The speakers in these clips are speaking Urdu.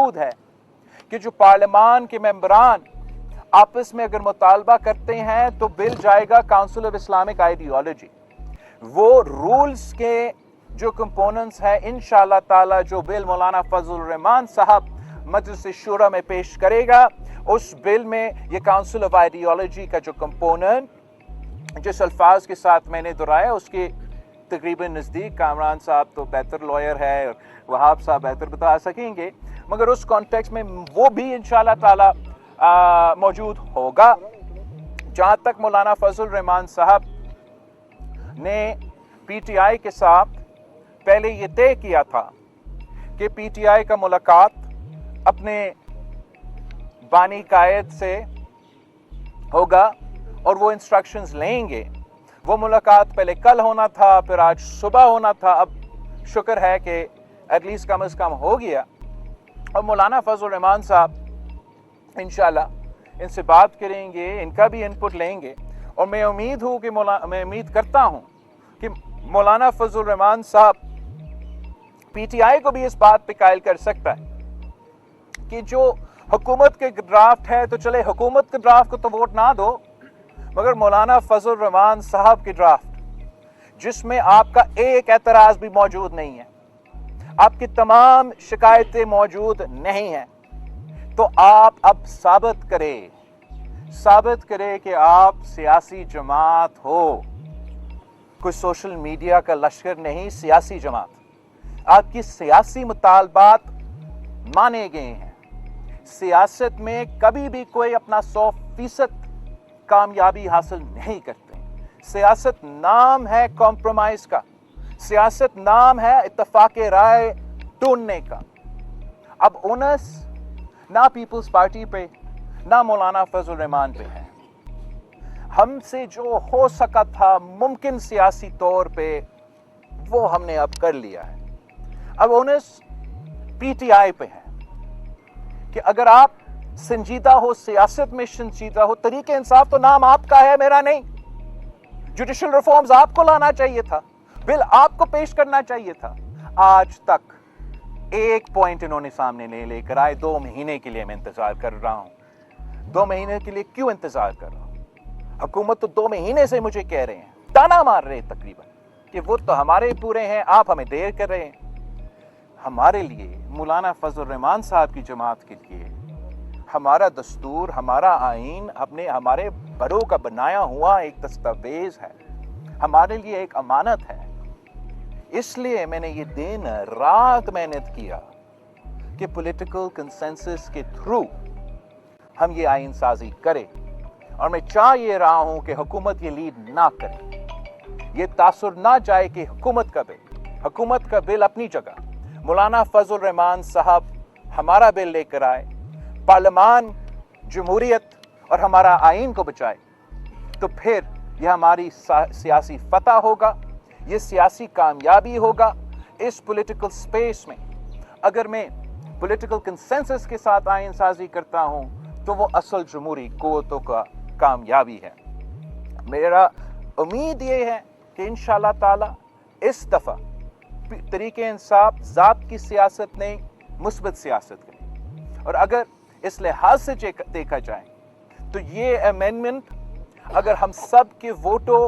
موجود ہے کہ جو پارلیمان کے ممبران آپس میں اگر مطالبہ کرتے ہیں تو بل جائے گا کاؤنسل آف اسلامک آئیڈیالوجی. وہ رولز کے جو کمپوننٹس ہیں انشاءاللہ تعالی جو بل مولانا فضل الرحمان صاحب مجلس شورا میں پیش کرے گا، اس بل میں یہ کاؤنسل آف آئیڈیالوجی کا جو کمپوننٹ جس الفاظ کے ساتھ میں نے دہرایا اس کے تقریباً نزدیک، کامران صاحب تو بہتر لائر ہے، وہاب صاحب بہتر بتا سکیں گے، مگر اس کانٹیکس میں وہ بھی انشاءاللہ تعالی موجود ہوگا. جہاں تک مولانا فضل الرحمان صاحب نے پی ٹی آئی کے ساتھ پہلے یہ طے کیا تھا کہ پی ٹی آئی کا ملاقات اپنے بانی قائد سے ہوگا اور وہ انسٹرکشنز لیں گے. وہ ملاقات پہلے کل ہونا تھا، پھر آج صبح ہونا تھا، اب شکر ہے کہ ایٹ لیسٹ کم از کم ہو گیا. اور مولانا فضل الرحمان صاحب انشاءاللہ ان سے بات کریں گے، ان کا بھی انپٹ لیں گے، اور میں امید کرتا ہوں کہ مولانا فضل الرحمان صاحب پی ٹی آئی کو بھی اس بات پہ قائل کر سکتا ہے کہ جو حکومت کے ڈرافٹ ہے تو چلے حکومت کے ڈرافٹ کو تو ووٹ نہ دو، مگر مولانا فضل الرحمان صاحب کی ڈرافٹ جس میں آپ کا ایک اعتراض بھی موجود نہیں ہے، آپ کی تمام شکایتیں موجود نہیں ہیں، تو آپ اب ثابت کرے کہ آپ سیاسی جماعت ہو، کوئی سوشل میڈیا کا لشکر نہیں، سیاسی جماعت. آپ کی سیاسی مطالبات مانے گئے ہیں. سیاست میں کبھی بھی کوئی اپنا 100% کامیابی حاصل نہیں کرتے. سیاست نام ہے کمپرومائز کا، سیاست نام ہے اتفاق رائے ڈھونڈنے کا. اب اونس نہ پیپلز پارٹی پہ نہ مولانا فضل الرحمان پہ ہے. ہم سے جو ہو سکا تھا ممکن سیاسی طور پہ وہ ہم نے اب کر لیا ہے. اب اونس پی ٹی آئی پہ ہے کہ اگر آپ سنجیدہ ہو، سیاست میں سنجیدہ ہو، طریق انصاف تو نام آپ کا ہے، میرا نہیں. جوڈیشل ریفارمز آپ کو لانا چاہیے تھا، بل آپ کو پیش کرنا چاہیے تھا. آج تک ایک پوائنٹ انہوں نے سامنے نہیں لے کر آئے. 2 مہینے کے لیے میں انتظار کر رہا ہوں. 2 مہینے کے لیے کیوں انتظار کر رہا ہوں؟ حکومت تو 2 مہینے سے مجھے کہہ رہے ہیں، تانا مار رہے تقریباً کہ وہ تو ہمارے پورے ہیں، آپ ہمیں دیر کر رہے ہیں. ہمارے لیے، مولانا فضل الرحمان صاحب کی جماعت کے لیے، ہمارا دستور، ہمارا آئین ہمارے بڑوں کا بنایا ہوا ایک دستاویز ہے، ہمارے لیے ایک امانت ہے. اس لیے میں نے یہ دن رات محنت کیا کہ پولیٹیکل کنسنسس کے تھرو ہم یہ آئین سازی کریں. اور میں چاہ یہ رہا ہوں کہ حکومت یہ لیڈ نہ کرے، یہ تاثر نہ جائے کہ حکومت کا بل اپنی جگہ، مولانا فضل الرحمان صاحب ہمارا بل لے کر آئے، پارلیمان جمہوریت اور ہمارا آئین کو بچائے، تو پھر یہ ہماری سیاسی فتح ہوگا، یہ سیاسی کامیابی ہوگا. اس پولیٹیکل سپیس میں اگر میں پولیٹیکل کنسنسس کے ساتھ آئین سازی کرتا ہوں تو وہ اصل جمہوری قوتوں کا کامیابی ہے. میرا امید یہ ہے کہ انشاءاللہ تعالی اس دفعہ طریق انصاف ذات کی سیاست نہیں، مثبت سیاست کرے. اور اگر اس لحاظ سے دیکھا جائے تو یہ امینڈمنٹ اگر ہم سب کے ووٹوں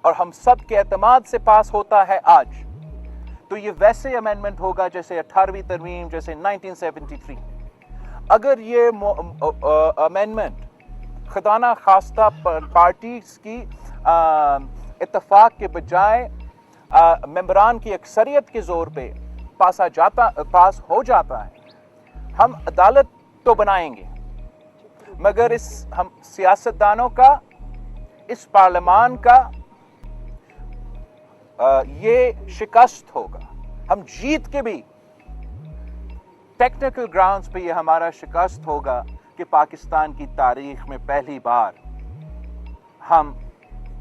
اور ہم سب کے اعتماد سے پاس ہوتا ہے آج، تو یہ ویسے امینڈمنٹ ہوگا جیسے 18ویں ترمیم، جیسے 1973. اگر یہ امینڈمنٹ خدا نہ خواستہ پارٹیز کی اتفاق کے بجائے ممبران کی اکثریت کے زور پہ پاس ہو جاتا ہے، ہم عدالت تو بنائیں گے، مگر ہم سیاستدانوں کا، اس پارلیمان کا یہ شکست ہوگا. ہم جیت کے بھی ٹیکنیکل گراؤنڈز پہ یہ ہمارا شکست ہوگا کہ پاکستان کی تاریخ میں پہلی بار ہم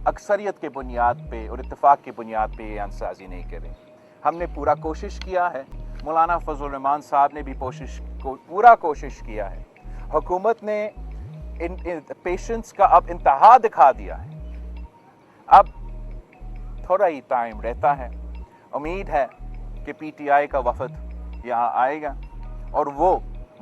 اکثریت کے بنیاد پہ اور اتفاق کے بنیاد پہ یہ آئین سازی نہیں کریں. ہم نے پورا کوشش کیا ہے، مولانا فضل الرحمان صاحب نے بھی پورا کوشش کیا ہے. حکومت نے پیشنس کا اب انتہا دکھا دیا ہے. اب تھوڑا ہی ٹائم رہتا ہے. امید ہے کہ پی ٹی آئی کا وفد یہاں آئے گا اور وہ